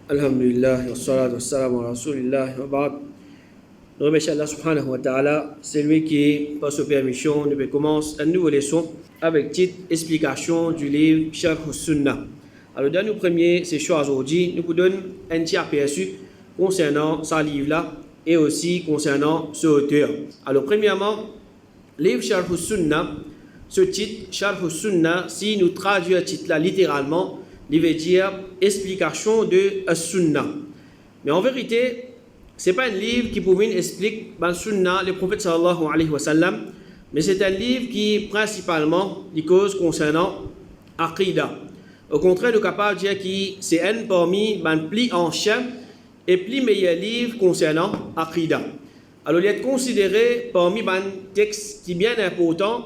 Alhamdulillah, wassalatu wassalamu ala rasulillah wa ba'd. Nous remercions Allah subhanahu wa ta'ala, c'est lui qui, par sa permission, nous commence une nouvelle leçon avec titre explication du livre Sharh al-Sunnah. Alors, dans nos premiers séjours aujourd'hui, nous vous donnons un petit aperçu concernant ce livre-là et aussi concernant ce auteur. Alors, premièrement, livre Sharh al-Sunnah, ce titre, Sharh al-Sunnah, si nous traduisons le titre-là littéralement, il veut dire explication de As-Sunnah. Mais en vérité, ce n'est pas un livre qui pour explique le Sunnah, le prophète sallallahu alayhi wa sallam, mais c'est un livre qui principalement les causes concernant Aqidah. Au contraire, nous sommes capables de dire que c'est un parmi les plus anciens et plus meilleurs livres concernant Aqidah. Alors, il est considéré parmi les textes qui sont bien importants,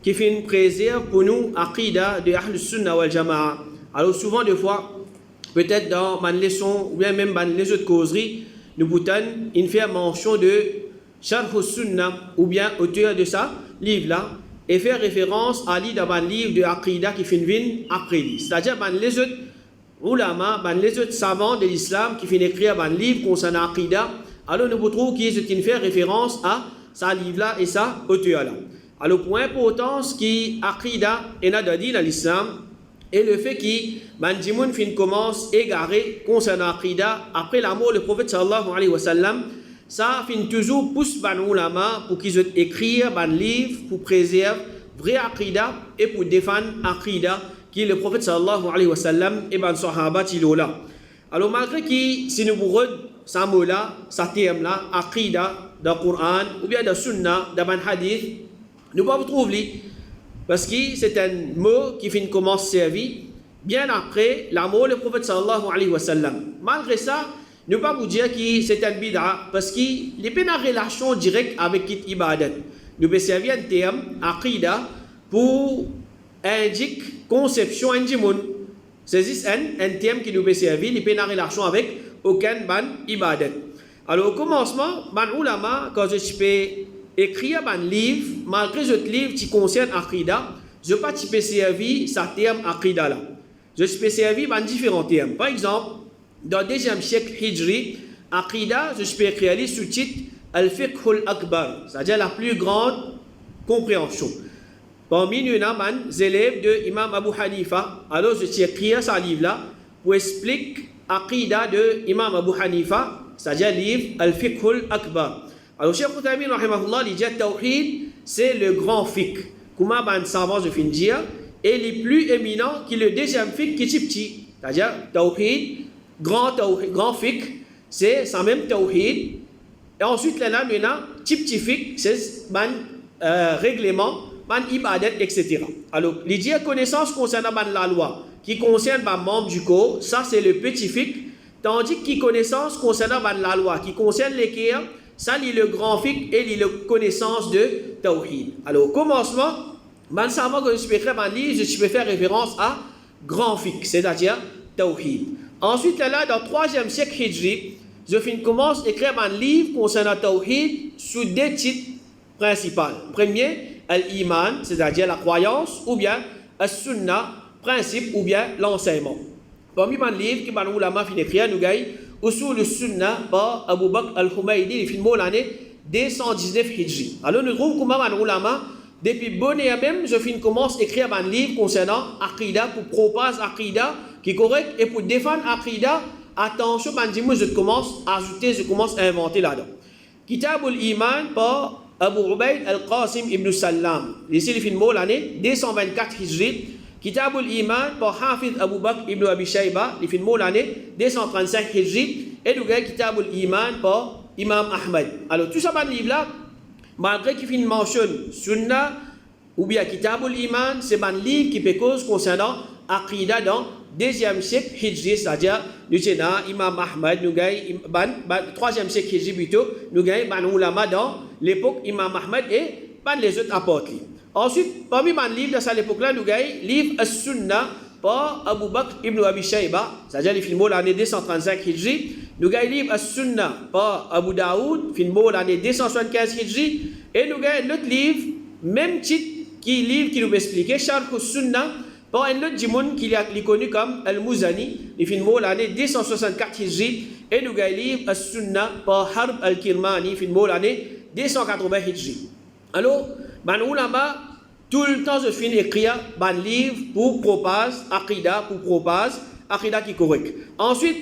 qui font préserve pour nous Aqidah de Ahl Sunnah wal Jama'a. Alors souvent, des fois, peut-être dans ma leçon ou bien même dans les autres causeries, nous pouvons faire mention de Sharh al-Sunnah ou bien auteur de ça livre-là et faire référence à l'idée d'un livre de Aqidah qui finit après lui. C'est-à-dire dans les autres ulama, dans les autres savants de l'islam qui finissent écrire un livre concernant Aqidah, alors nous pouvons qu'ils faire référence à ça livre-là et ça auteur-là. Alors pour importance qui Aqidah est dans l'islam, et le fait que Mandimoun fin commence égaré concernant Aqidah après la mort du prophète sallallahu alayhi wa sallam, ça fin toujours pousse ban ulama pour qu'ils écrivent un livre pour préserver vrai Aqidah et pour défendre Aqidah qui le prophète sallallahu alayhi wa sallam et ban sahaba tilola. Alors malgré que si nous regardons ça mot là, ça terme là, Aqidah dans le Coran ou bien dans Sunnah, dans le hadith, nous pouvons trouver parce que c'est un mot qui commence à servir bien après la mort du prophète sallallahu alayhi wa sallam. Malgré ça, ne pas vous dire que c'est un bid'a parce qu'il n'est pas une relation directe avec l'ibadat. Nous pouvons servir un terme, aqidah, pour indiquer conception indimoun. C'est un terme qui nous peut servir, il n'est pas une relation avec aucun ban ibadat. Alors au commencement, ban ulama, quand je peux écrire un livre, malgré ce livre qui concerne Aqidah, je ne peux pas servir ce terme Aqidah là. Je peux servir dans différents termes. Par exemple, dans le 2e siècle Hijri, Aqidah, je peux écrire sous titre Al-Fiqh al-Akbar, c'est-à-dire la plus grande compréhension. Parmi nous, les élèves de Imam Abu Hanifa, alors je peux écrire ce livre là pour expliquer Aqidah de Imam Abu Hanifa, c'est-à-dire le livre Al-Fiqh al-Akbar. Alors, Cheikh Uthaymeen, rahimahullah, il dit que Tawhid, c'est le grand fiqh. Comment un savant de fin dire, et le plus éminent qui est le 2e fiqh qui est petit. C'est-à-dire, Tawhid, grand fiqh, c'est ça même Tawhid. Et ensuite, là, maintenant, petit fiqh, c'est un règlement, un ibadat, etc. Alors, il dit connaissance concernant la loi, qui concerne les membres du corps, ça c'est le petit fiqh. Tandis que connaissance concernant la loi, qui concerne les kéas, ça, c'est le grand fiqh et la connaissance de Tawhid. Alors, au commencement, que je peux écrire un livre, je peux faire référence à grand fiqh, c'est-à-dire Tawhid. Ensuite, là, dans le 3e siècle Hijri, je commence à écrire un livre concernant Tawhid sous 2 titres principaux. Premier, Al-Iman, c'est-à-dire la croyance, ou bien As-Sunnah, principe, ou bien l'enseignement. Parmi les livres que les ulama fin écrire, nous avons Usul al-Sunnah par Abu Bakr al-Humaydi, il film l'année 219 Hijri. Alors nous trouvons comment les ulama, depuis bonne et même, je commence à écrire un livre concernant Aqidah, pour propager Aqidah qui est correct, et pour défendre Aqidah, attention, je commence à ajouter, je commence à inventer là-dedans. Kitab al-Iman par Abu Ubaid al-Qasim ibn Sallam. Ici, il film l'année 224 Hijri. Kitab al-Iman par Hafiz Abu Bakr ibn Abi Shayba, il film l'année 235 Hijri, et nous avons Kitab al-Iman par Imam Ahmad. Alors, tout ça, dans le livre-là, malgré qu'il mentionne Sunnah ou bien Kitab al-Iman, c'est un livre qui peut cause concernant Aqidah dans le 2e siècle Hijri, c'est-à-dire, nous avons Imam Ahmad, nous avons 3e siècle Hijri plutôt, nous avons ulama dans l'époque Imam Ahmad et les autres apôtres. Ensuite, parmi les livres de cette époque-là, nous avons le livre As-Sunnah par Abu Bakr ibn Abi Shayba, c'est-à-dire le film l'année 235 Hijri. Nous avons le livre As-Sunnah par Abu Daoud, film l'année 275 Hijri. Et nous avons l'autre livre, même titre, qui est le livre qui nous explique, Sharh al-Sunnah par un autre djimoun qui est connu comme Al-Muzani, il fait l'année 264 Hijri, et nous avons livre As-Sunnah par Harb Al-Kirmani, il fait l'année 280 Hijri. Alors, ban ulama, tout le temps je finis écrire ban livre pour propager Aqida, Aqida qui est correct. Ensuite,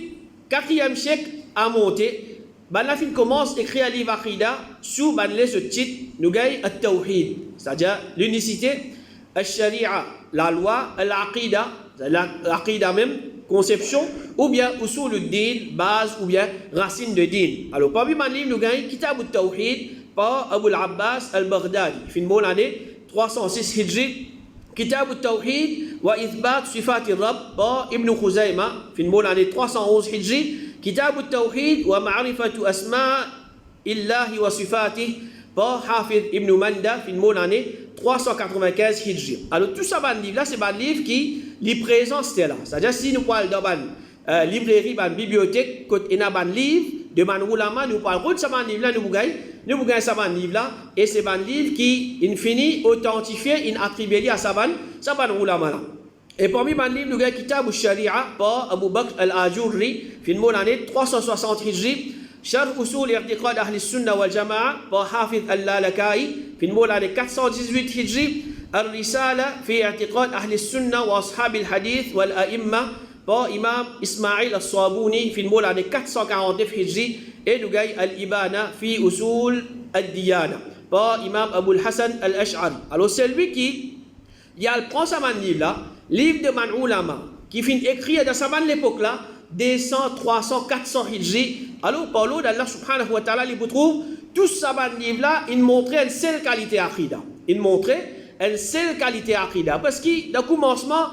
4e siècle a monté, ban la fin commence à écrire un livre Aqida sous ban ce titre, nous avons At-Tawhid, c'est-à-dire l'unicité, Al-Sharia, la loi, Al-Aqida, l'Aqida même, conception, ou bien Usul al-Din, base, ou bien racine de Din. Alors, parmi ban livre, nous avons Kitab al-Tawhid par Abu al-Abbas al-Baghdadi, fin de l'année 306 Hijri, Kitab al-Tawhid wa Ithbat Sifat al-Rabb par Ibn Khuzayma, fin de l'année 311 Hijri, Kitab al-Tawhid wa Ma'rifatu Asma' Illahi wa Sifatih par Hafid Ibn Manda, fin de l'année 395 Hijri. Alors tout ça, ban livre là, c'est ban livre qui est présent, c'était là. C'est-à-dire, si nous parlons dans ban librairie, ban bibliothèque, quand il y a ban livre, de ban ulama, nous parlons de ce ban livre là, nous gagnons ce ban livre là, et c'est ban livre qui, in fini, authentifié, in attribué à ce ban ulama là. Et parmi ban livre, nous gagnons Kitab al-Sharia par Abu Bakr al-Ajurri, fin de l'année 360 Hijri, Sharh Usul I'tiqad Ahli Sunna wal Jama'a par Hafid al-Lalaka'i, fin de l'année 418 Hijri, Al-Risala fi I'tiqad Ahli Sunna wa Ashab al-Hadith wal A'imma par Imam Ismail al-Sabuni, fin de l'année 449 Hijri, et nous gagnons Al-Ibana fi Usul al-Diyana par Imam Abu al-Hasan al-Ash'ari. Alors celui qui prend sa livre là, livre de man ulama, qui finit écrit dans sa l'époque là, 200, 300, 400 Hijri. Alors, par l'eau d'Allah subhanahu wa ta'ala, il vous trouve, tout ça, livre là, il montrait une seule qualité Aqida. Il montrait une seule qualité Aqida. Parce que, dans le commencement,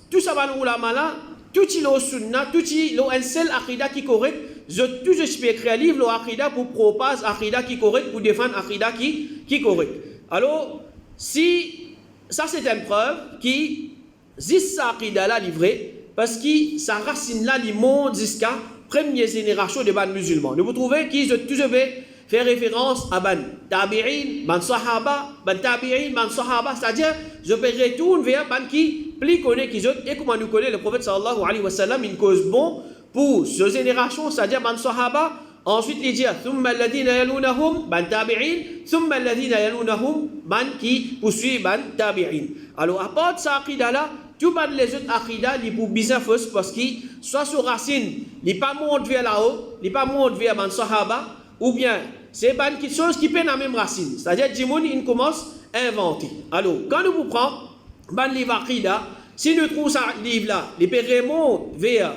tout ça, là, tout il est sunna, tout il est une seule Aqida qui est correcte. Tout je peux écrire un livre, Aqida, pour propager Aqida qui est correcte, pour défendre Aqida qui est correcte. Alors, si, ça c'est une preuve qui, si ça Aqida là livré, parce que sa racine là, il monte jusqu'à première génération de ban musulmans. Nous vous trouvez qu'ils vais faire référence à ban tabi'in, ban sahaba, ban tabi'in, ban sahaba, c'est-à-dire je peux retourner vers ban qui plus connaît qu'ils autres, et comment nous connaît le prophète sallallahu alayhi wa sallam, une cause bon pour cette génération, c'est-à-dire ban sahaba. Ensuite il dit thumma alladhina yalunahum ban tabi'in, thumma alladhina yalunahum ban qui poursuit ban tabi'in. Alors à part de ça aqida là, tout les autres aqidah, ils pour bizarre fausse parce qu'ils soit sur racine, ils pas montent vers là-haut, ils pas montent vers ban sahaba, ou bien c'est ban qui chose qui peine la même racine. C'est-à-dire Jimoun il commence à inventer. Alors quand nous vous prenons ban livre aqidah, si nous trouvons ça livre là, les peut remonter vers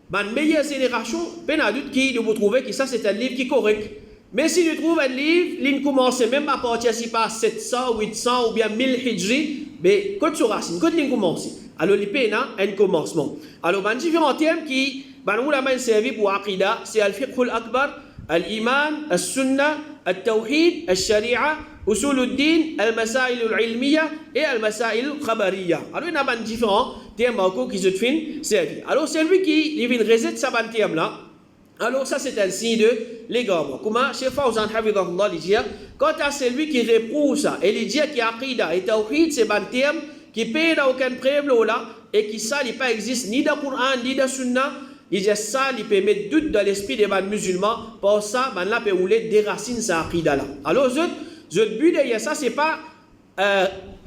ban meilleure génération, peine à doute qui nous vous trouvez que ça c'est un livre qui est correct. Mais si nous trouvons un livre, il commence même à partir si pas 700, 800 ou bien 1000 Hijri, mais quand sur racine, quand il commence. Alors, il y a un commencement. Alors, il y a différents thèmes qui ont servi pour Aqida. C'est Al-Fiqh al-Akbar, Al-Iman, Al-Sunnah, Al-Tawhid, Al-Sharia, Usul al-Din, Al-Masail al-Ilmiya et Al-Masail al-Khabariya. Alors, il y a différents thèmes qui se font servir. Alors, celui qui vient résoudre ce thème-là, alors ça c'est un signe de l'égarement. Comment Cheikh Fawzan Hafidahullah dit, quant à celui qui réprouve ça, et il dit qu'il y a Aqida et Tawhid, c'est un terme qui paye dans aucun prévôt là, et qui ça il pas existe ni dans le Coran, ni dans le Sunna, il dit ça, il peut mettre doute dans l'esprit des musulmans, pour ça, là peut rouler des racines sa Aqida là. Alors, le but derrière ça, c'est pas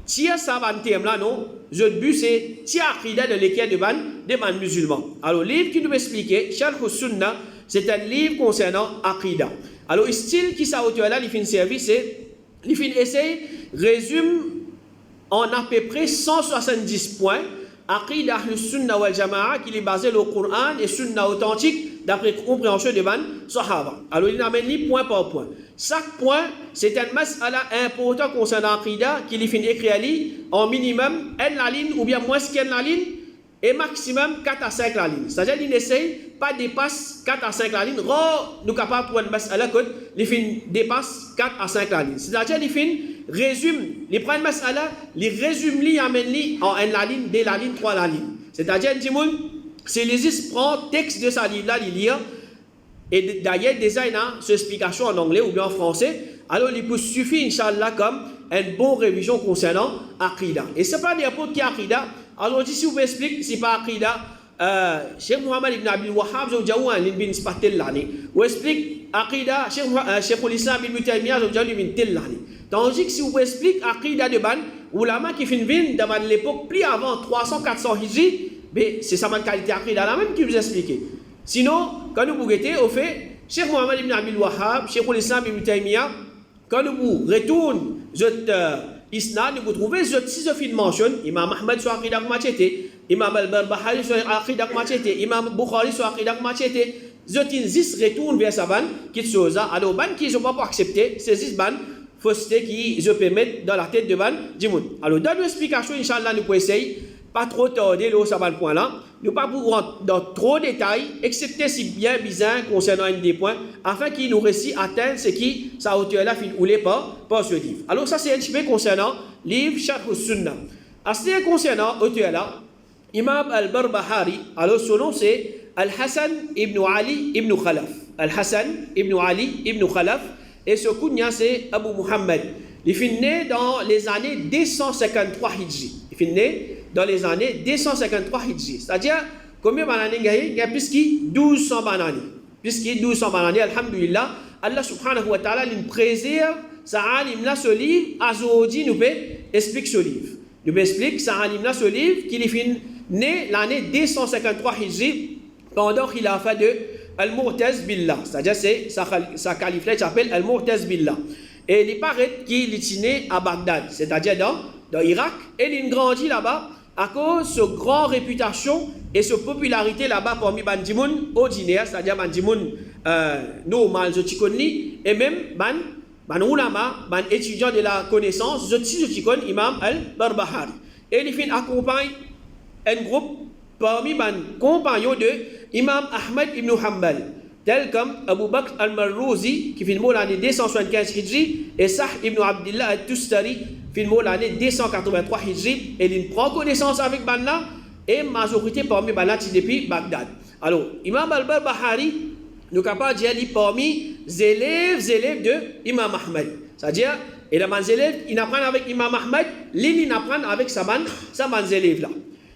tirer ça ban terme là, non. Le but c'est tirer Aqida de l'équerre des musulmans. Alors, le livre qui nous explique, Sharh al-Sunnah, c'est un livre concernant Aqida. Alors, le style qui s'est là, il fait service, c'est, il fait essayer, résume en à peu près 170 points, Aqida al-Sunnah wal Jama'a, qui est basé sur le Coran et Sunna authentique, d'après compréhension de ban Sahaba. Alors, il amène les point par point. Chaque point, c'est un mas'ala important concernant Aqida, qui est fait écrire en minimum, une ligne ou bien moins qu'une ligne, et maximum 4 à 5 la ligne. C'est-à-dire qu'il n'essaye pas dépasse 4 à 5 la ligne. Nous sommes capables pour une mas'ala que les fins dépasse 4 à 5 la ligne. C'est-à-dire les fins résument, les prennent mas'ala, les résument, les amènent en 1 la ligne, 2 la ligne, 3 la ligne. C'est-à-dire, c'est les prend texte de sa livre là, il lit, et d'ailleurs, déjà, il a cette explication en anglais ou bien en français. Alors, il peut suffire, Inch'Allah, comme une bonne révision concernant Aqida. Et ce n'est pas n'importe qui Aqida. Aujourd'hui, si vous expliquez, c'est pas Aqida, Cheikh Mohammed ibn Abdul Wahhab, je vous dis, bin Spatel l'année. Ou explique Aqida, Cheikh l'Islam ibn Taymiyyah, je vous dis, bin tel l'année. Tandis que si vous expliquez Aqida de Ban, ulama qui fin vin dans l'époque plus avant 300-400 Hijri, c'est sa qualité Aqida là même qui vous explique. Sinon, quand nous regardons, au fait, Cheikh Mohammed ibn Abdul Wahhab, Cheikh l'Islam ibn Taymiyyah, quand nous retournons Isnad, vous trouvez si je mentionne Imam Ahmad sur Aqida Machete, Imam Al-Barbahari sur Aqida Machete, Imam Bukhari sur Aqida Machete, je retourne vers sa ban, qui chose alors ban qui ne sont pas pour accepter, c'est 6 ban, fausseté qui je peux mettre dans la tête de ban, Dimoun. Alors dans l'explication, Inch'Allah, nous pouvons essayer, pas trop tarder là, ça va le point là, nous pas pour rentrer dans trop de détails, excepté si bien bizarre concernant un des points, afin qu'il nous réussit à atteindre ce qui, sa hauteur là, ou les pas ce livre. Alors ça c'est un petit peu concernant livre Sharh Sunnah. À ce qui est concernant hauteur là, Imam Al-Barbahari, alors son nom c'est Al-Hassan ibn Ali ibn Khalaf. Al-Hassan ibn Ali ibn Khalaf, et ce kunya c'est Abu Muhammad. Il est né dans les années 253 Hijri. Il est né dans les années 253 Hijri. C'est-à-dire, combien d'années il y a plus que 1200 années. Plus que 1200 années, alhamdulillah, Allah subhanahu wa ta'ala nous préserve, ça alim là ce livre, aujourd'hui nous peut expliquer ce livre. Nous peut expliquer, ça alim là ce livre, qu'il est né l'année 253 Hijri, pendant qu'il a fait de Al-Mu'taz Billah. C'est-à-dire, c'est sa califat s'appelle Al-Mu'taz Billah. Et il paraît qu'il est né à Bagdad, c'est-à-dire dans l'Irak, et il grandit là-bas à cause de sa grande réputation et sa popularité là-bas parmi les Bandimoun ordinaires, c'est-à-dire les Bandimoun normal, et même les ulama, les étudiants de la connaissance, je connais Imam Al-Barbahari. Et il accompagne un groupe parmi les compagnons de Imam Ahmad ibn Hanbal, tels comme Abu Bakr al-Marrouzi, qui filme l'année 275 Hijri, et Sah ibn Abdullah al-Tustari, filme l'année 283 Hijri, et il prend connaissance avec Banna, et majorité parmi Banna depuis Bagdad. Alors, Imam al-Barbahari, nous sommes capables de dire parmi les élèves de Imam Ahmad. C'est-à-dire, et les élèves, ils apprennent avec Imam Ahmad, ils apprennent avec sa élèves là.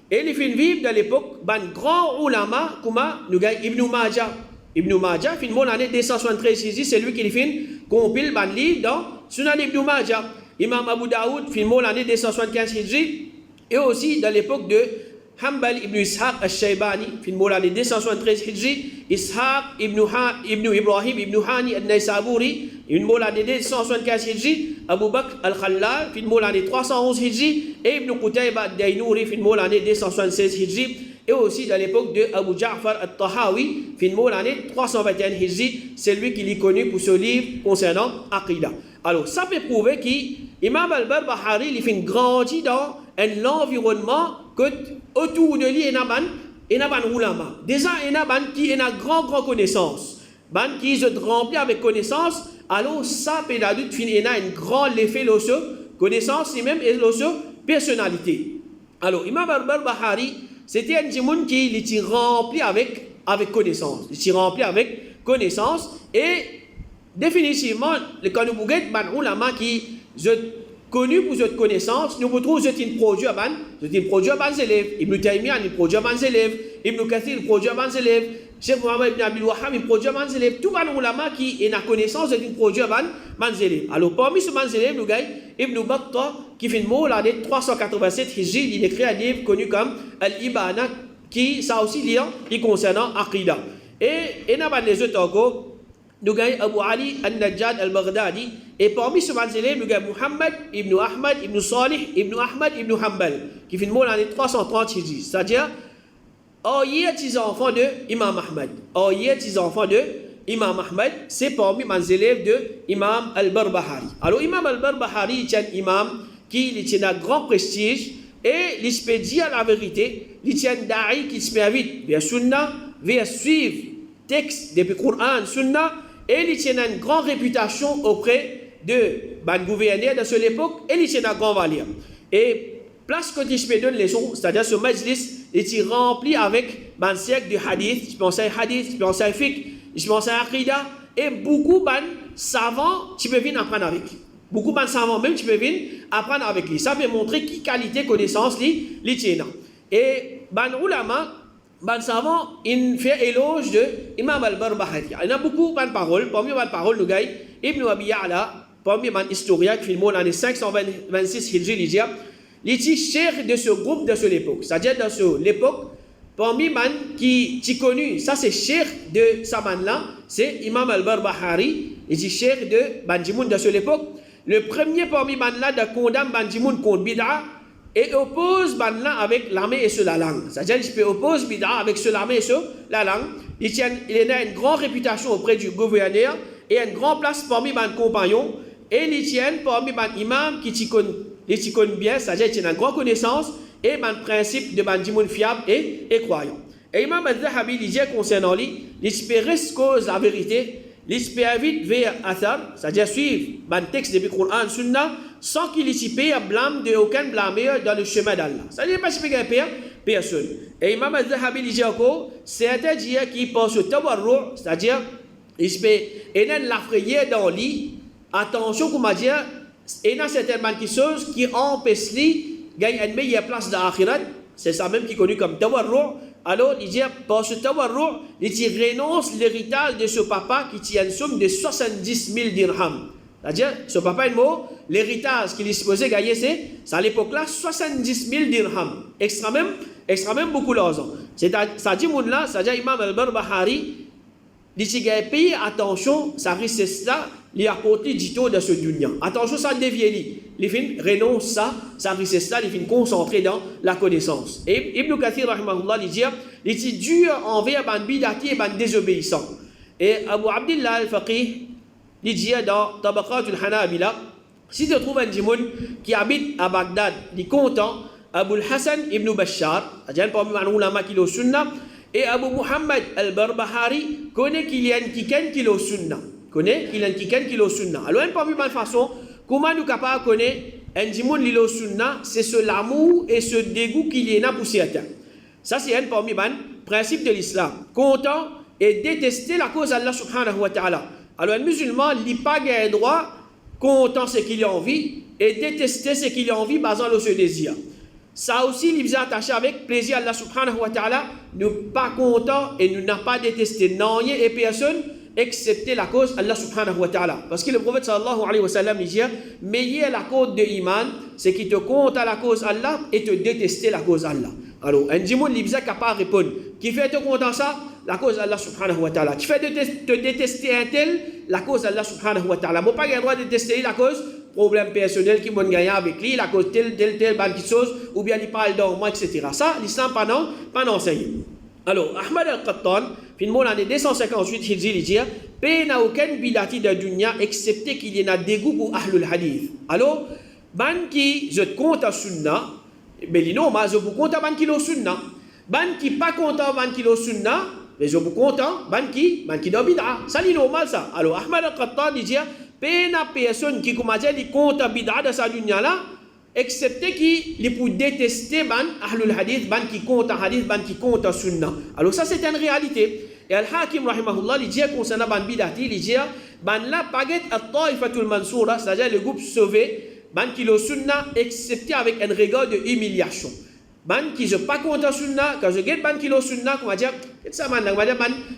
Et ils finissent vivre dans l'époque, ban grand ulama, comme nous avons Ibn Majah. Ibn Majah, fin l'année 273 Hijri, c'est lui qui fin compile ban livre dans Sunan Ibn Majah. Imam Abu Daoud, fin l'année 275 Hijri, et aussi dans l'époque de Hanbal ibn Ishaq al-Shaybani, fin l'année 273 Hijri, Ishaq ibn Ibrahim ibn Hani al-Naysaburi, fin l'année 275 Hijri, Abu Bakr al-Khallal, fin l'année 311 Hijri, et Ibn Qutayba al-Daynouri, fin l'année 276 Hijri, et aussi dans l'époque de Abu Ja'far al-Tahawi, fin l'année 321 Hijri, c'est lui qui est connu pour ce livre concernant Aqida. Alors, ça peut prouver qu'Imam al-Barbahari, il fait grandir dans un environnement que autour de lui, il y a un ulama. Déjà, il y a qui a grande connaissance. Ban qui se remplit avec connaissance, alors ça peut finir un grand effet de connaissance lui-même et de personnalité. Alors, Imam al-Barbahari, c'était un monde qui était rempli avec connaissance. Il était rempli avec connaissance et définitivement, quand nous regardons ban ulama qui connu pour cette connaissance, nous retrouvons un produit à ban élèves. Ibn Taymiyyah, il produit à ban élèves. Ibn Kathir, il produit à ban élèves. Cheikh Mohammed ibn Abdul Wahhab, il produit à ban élèves. Tout ban ulama qui est en connaissance d'un produit à ban élèves. Alors, parmi ces ban élèves, nous avons Ibn Battah, qui fait l'année 387 Hijri, il écrit un livre connu comme Al-Ibana, qui ça aussi lien qui concernant Aqida. Et nous avons les autres encore. Nous avons Abu Ali al-Najjad al-Baghdadi, et parmi ces élèves, nous avons Muhammad ibn Ahmad ibn Salih ibn Ahmad ibn Hanbal, qui fait l'année 330 Hijri. C'est-à-dire, il y a des enfants de Imam Ahmad. Il y a des enfants de Imam Ahmad, c'est parmi les élèves de Imam al-Barbahari. Alors, Imam al-Barbahari est un imam qui a un grand prestige, et il peut dire la vérité, il est un da'i qui se permet vers Sunna, vers suivre texte depuis le Coran, Sunna, et il tient une grande réputation auprès de ban gouverneurs de cette époque, et il tient une grande valeur. Et place que je peux donner les choses, c'est-à-dire ce majlis, il est rempli avec un siècle de hadith, je pense à hadith, je pense à fiqh, je pense à aqida, et beaucoup de savants, tu peux venir apprendre avec. Beaucoup de savants, même tu peux venir apprendre avec lui. Ça peut montrer quelle qualité, connaissance, lui tient. Et ban ulama, ban savant, il fait éloge de Imam al-Barbahari. Il y a beaucoup de paroles. Parmi les paroles, nous gagnons Ibn Abi Ya'la, parmi les historiens qui filment l'année 526 Hijri l'Égypte, il est cheikh de ce groupe de l'époque. C'est-à-dire dans l'époque, parmi les qui connu, ça c'est cheikh de sa là, c'est Imam al-Barbahari, il est cheikh de Banjimoun de l'époque. Le premier parmi les là de condamne Banjimoun contre Bid'a et oppose là avec l'armée et sur la langue. C'est-à-dire qu'il oppose Bid'a avec sur l'armée et sur la langue. Il a une grande réputation auprès du gouverneur et une grande place parmi les compagnons. Et il tient parmi les imams qui t'y connaissent bien, c'est-à-dire qu'il a une grande connaissance et un principe de Banjimoun fiable et croyant. Et Imam al-Zahabi il dit concernant lui, il espère cause la vérité, il espère vite vers Athar, c'est-à-dire suivre un texte depuis le Coran Sunna, sans qu'il y ait blâme de aucun blâmeur dans le chemin d'Allah. C'est-à-dire pas qu'il y ait personne. Et Imam al-Zahabi il dit encore, c'est un dia qui pense au tawarru, c'est-à-dire il espère la prière dans lui. Attention, comme dire, il y a certaines choses qui empêchent lui gagner une meilleure place dans l'akhirat. C'est ça même qui est connu comme tawarru. Alors, il dit, par ce tawarru, il renonce l'héritage de ce papa qui tient une somme de 70 000 dirhams. C'est-à-dire, ce papa, l'héritage qu'il est supposé gagner, c'est à l'époque-là 70 000 dirhams. Extra même beaucoup d'argent. C'est-à-dire, c'est-à-dire, Imam al-Barbahari, il dit, pays, attention, ça risque là, il apporte du tout de ce dunya. Attention, ça dévie. Les films renonce ça risque là, les films concentrés dans la connaissance. Et Ibn Kathir, rahimahullah, il dit dur envers ban bidati et ban désobéissant. Et Abu Abdillah al-Faqih, il dit dans Tabaqat al-Hanabila, si tu trouves un djimoun qui habite à Bagdad, il est content, Abu al-Hassan ibn Bashar, c'est-à-dire parmi les ulama qui le sunna, et Abu Muhammad al-Barbahari connaît qu'il y a un kiken qui le sunna. Alors, parmi les façons, comment nous sommes capables de connaître un djimoun qui le sunna, c'est ce l'amour et ce dégoût qu'il y a pour certains. Ça, c'est un parmi les principes de l'islam. Content et détester la cause d'Allah subhanahu wa ta'ala. Alors, un musulman n'a pas le droit, content ce qu'il a envie, et détester ce qu'il a envie basant sur ce désir. Ça aussi, il est attaché avec plaisir à Allah subhanahu wa ta'ala, nous pas content et nous n'a pas détesté non et personne, excepté la cause Allah subhanahu wa ta'ala. Parce que le prophète sallallahu alayhi wa sallam dit, meilleur la cause de iman, c'est qui te compte à la cause Allah et te détester la cause Allah. Alors, un djimoun il est capable de répondre, qui fait te content ça, la cause Allah subhanahu wa ta'ala. Qui fait te détester un tel, la cause Allah subhanahu wa ta'ala. Moi, pas le droit de détester la cause, problème personnel qui m'a gagné avec lui, la cause telle chose, ou bien il parle dans moi, etc. Ça, l'islam pas enseigné. Alors, Ahmad al-Qattan, finalement, l'année 258, il dit, il n'y a aucune bidati de dunya, excepté qu'il y ait un dégoût pour Ahlul Hadith. Alors, ban qui je compte à sunna, mais il non, je vous compte à ban qui le sunna. Ban qui pas content ban qui le sunna, mais je vous compte ban qui do bid'a. Ça, c'est normal ça. Alors, Ahmad al-Qattan, il dit, il n'y a personne qui commence à compte à bid'a de sa dunya là, excepté qu'il est pour détester ban ahlul hadith, ban qui compte en hadith, ban qui compte en sunna. Alors ça c'est une réalité. Et Al-Hakim rahimahullah, il dit concernant ban bidati, il dit ban la paget at-taifatul mansoura, c'est-à-dire le groupe sauvé, ban qui le sunna, excepté avec un regard de humiliation. Ban qui je pas compte en sunna, quand je get ban qui le sunna, on va dire, ça man,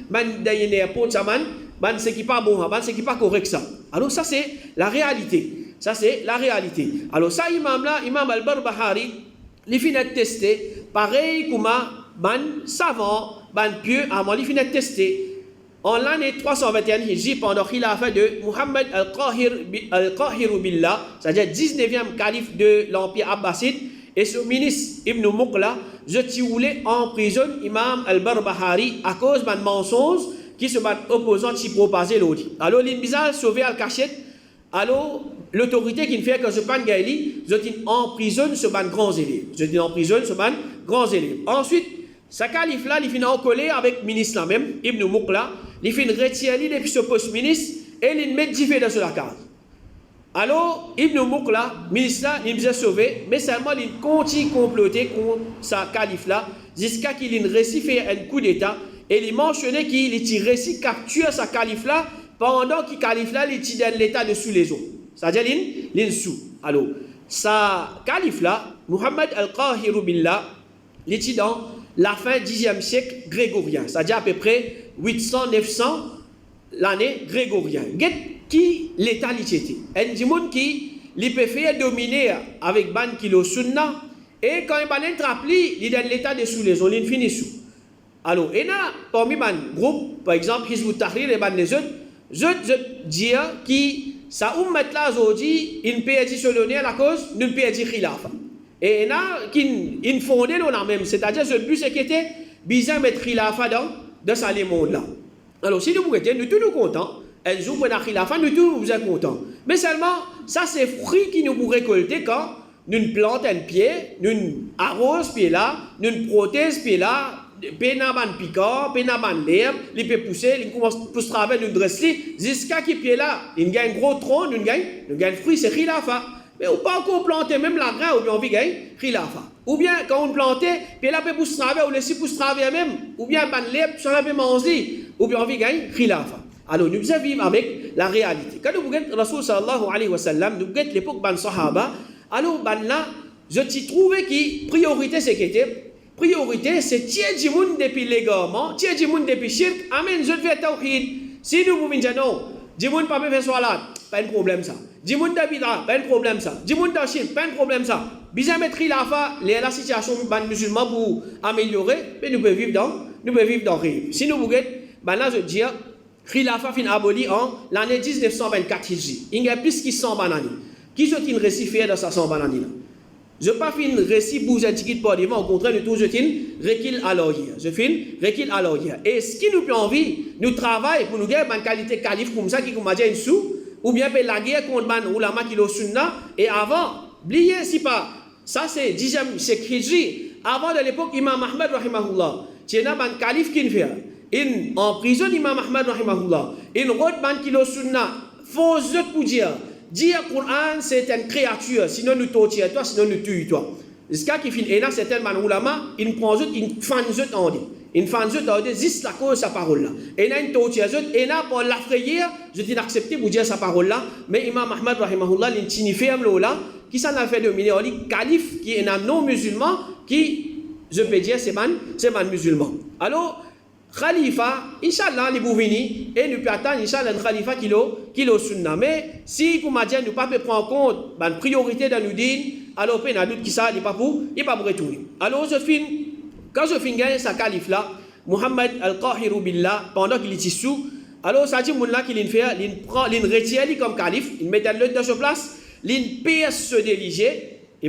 ban d'ailleurs pour ça man, ban c'est qui pas bon, ban c'est qui pas correct ça. Alors ça c'est la réalité. Ça, c'est la réalité. Alors, ça, Imam al-Barbahari, il finit de tester, pareil comme ban savant, ban pieux, avant il finit de tester. En l'année 321 Hijri, pendant qu'il a fait de Muhammad al-Qahir Billah, c'est-à-dire 19e calife de l'Empire Abbasside, et son ministre Ibn Muqla, je voulais emprisonner Imam al-Barbahari à cause d'un mensonge qui se bat opposant qui propager l'autre. Alors, l'Inbizal sauvé al-Cachette. Alors, l'autorité qui ne fait que ce ban gaïli, je emprisonne ce ban grands élèves. Ensuite, ce calife-là, il finit en colère avec le ministre même, Ibn Muqla, il finit retirer depuis ce poste ministre et il met diffé dans la case. Alors, Ibn Muqla, ministre là, il nous a sauvé, mais seulement il continue à comploter contre ce calife-là jusqu'à qu'il ait réussi à faire un coup d'État et il mentionnait qu'il ait réussi à capturer ce calife-là pendant qu'il calife là, il tient l'état de sous les eaux. C'est-à-dire, il sous. Alors, ça calife là, Muhammad al-Qahir Billah, il est dans la fin 10e siècle grégorien, c'est-à-dire à peu près 800-900 l'année grégorien. Qu'est-ce qui l'état était? Un monde qui il peut faire dominer avec ban kilo sunna et quand il va l'entrapli, il donne l'état de sous les zones fini sous. Alors, il y a parmi les groupes, par exemple, Hizb ut-Tahrir et les autres, je dis que ça mettre là aujourd'hui, il peut être soloné à la cause, il peut être khilafa. Et il y a qui fondé là même, c'est-à-dire que le but c'est qu'il était bizarre mettre khilafa dans ce monde-là. Alors, si nous vous êtes, nous tous contents, un jour, pour la khilafa, nous tous vous êtes contents. Mais seulement, ça c'est fruit qui nous vous récolter quand nous plantons un pied, nous arrosons pied là, nous prothèse pied là, pénaban piquant, pénaban l'herbe, il peut pousser, il commence à pousser travailler, nous dresse jusqu'à qui pied là, il gagne un gros tronc, nous gagne fruit, c'est khilafa. Mais on pas encore planter même la graine, ou bien on vit gagner khilafa. Ou bien quand on plante, puis là peut pousser travailler, ou laisser pousser travailler même, ou bien ban l'herbe, ça peut manger, ou bien on vit gagner khilafa. Alors nous devons vivre avec la réalité. Quand nous regardons Rasul sallallahu alayhi wa sallam, nous regardons l'époque ban sahaba, alors ban là, je t'y trouvais que priorité c'est qu'était priorité c'est tiens du monde depuis l'égarement, tiens du monde depuis shirk, amen, je vais tawhid. Si nous vous disons non, du monde pas faire salat, pas de problème ça. Du monde d'abida, pas de problème ça. Du monde d'ashirk, pas de problème ça. Bizarre mettre la situation ban musulman pour améliorer, mais nous pouvons vivre dans rêve. Si nous vous regardons, ben là je dis Khilafa fin aboli en l'année 1924 Hijri. Il y a plus qui 100 bananes. Qui sont-ils récits dans sa 100 bananes? Je ne pas fin récit pour un pas devant, au contraire, de tout je recul à l'oreille. Je fin recul à l'oreille. Et ce qui nous fait envie, nous travaillons pour nous gagner une qualité calife comme ça qui nous dit une sous, ou bien la guerre contre man ou la makilo sunna. Et avant, oubliez si pas, ça c'est 10e siècle Hijri. Avant de l'époque, Imam Ahmed rahimahullah, c'est un calife qui fait. In emprisonne Imam Ahmad rahimahullah. In rote ban kilo sunna. Faut pour dire Coran c'est une créature. Sinon nous torture toi, sinon nous tue toi. Jusqu'à qui fin et là certains man ulama, il prend zut, il fan zut en dit. Il fan zut en dit juste la cause sa parole là. Et là une torture zut et là pour l'affrayer, je dis d'accepter pour dire sa parole là. Mais Imam Ahmad rahimahullah il tini ferme là qui s'en a fait dominer on dit calife qui est un non musulman qui je peux dire c'est man musulman. Alors Khalifa, Inch'Allah, les bouvini, et nous peut attendre, Inch'Allah, un Khalifa kilo sunna. Mais si, vous m'avez dit, nous ne pouvons pas prendre en compte la priorité dans nous dire, alors, il y a doute qui ça, il n'est pas pour retourner. Alors, quand je finis sa calife là, Muhammad al-Qahiru Billah, pendant qu'il est sous, alors, ça dit, là, qu'il fait, il retire comme calife, il met le dans sa place, il pierce se déliger, et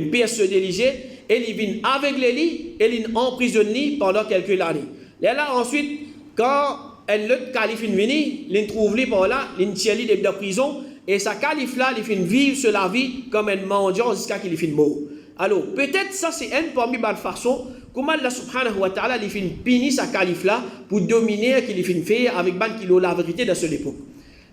il vient avec les lits, et il emprisonne pendant quelques années. Et là, ensuite, quand l'autre calife vient, il trouve lui par là, il tire lui de prison, et sa calife là, il fait vivre sur la vie comme un mendiant jusqu'à qu'il finisse mort. Alors, peut-être ça, c'est une parmi les façons comment Allah subhanahu wa ta'ala, il fait punir sa calife là pour dominer qu'il fait faire avec ban kilo la vérité de cette époque.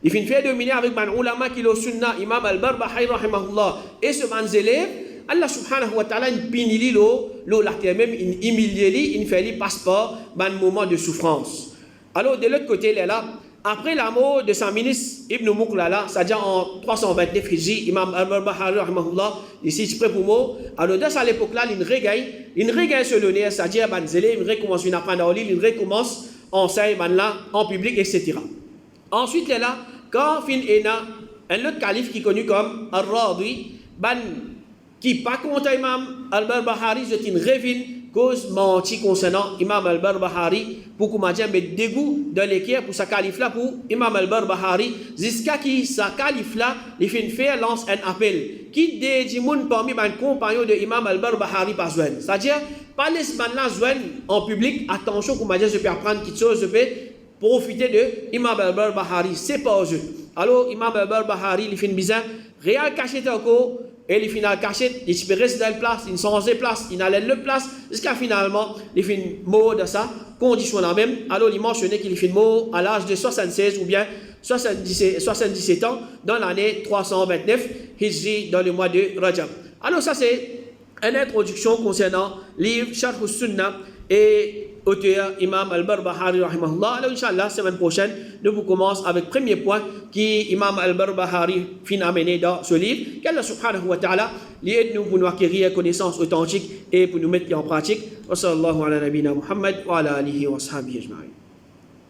Il fait faire dominer avec ban ulama kilo sunna, Imam al-Barbahari rahimahullah, et ce ban élève. Allah subhanahu wa ta'ala il punit même il humilie il fait il passe pas un moment de souffrance. Alors de l'autre côté là après la mort de son ministre Ibn Muqlala, c'est-à-dire en 329 Hijri, Imam al-Barbahari rahimahullah ici je prends pour mot. Alors dans cette époque là il regagne ce l'honneur, c'est-à-dire ban zélé, il recommence une apprendre il recommence enseigner là en public etc. Ensuite là quand fin ena un autre calife qui est connu comme Ar-Radi ban qui pas contre Imam al-Barbahari, c'est une révine cause menti concernant Imam al-Barbahari pour qu'on m'a met dégoût dans l'équerre pour sa calife là pour Imam al-Barbahari jusqu'à qui sa calife là il fait faire lance un appel qui dédie moun parmi les compagnons de Imam al-Barbahari par joindre, c'est-à-dire pas les là joindre en public, attention qu'on m'a dit je peux apprendre quelque chose, je peux profiter de Imam al-Barbahari, c'est pas au jeu. Alors Imam al-Barbahari il fait bizarre réel caché encore. Et il final caché, il se reste dans la place, il change de place, il allait le place, jusqu'à finalement, il fait mort de ça, condition la même. Alors il mentionnait qu'il fait mort à l'âge de 76 ou bien 77 ans dans l'année 329 Hijri dans le mois de Rajab. Alors ça c'est une introduction concernant le livre Sharh al-Sunnah et auteur Imam Al-Barbahari rahimahullah. Alors Inch'Allah, semaine prochaine, nous vous commençons avec le premier point qui Imam Al-Barbahari fin amené dans ce livre. Qu'Allah subhanahu wa ta'ala aide-nous pour nous acquérir connaissances authentiques et pour nous mettre en pratique. Wa sallallahu ala nabina Muhammad wa ala alihi wa sahbihi ajma'in.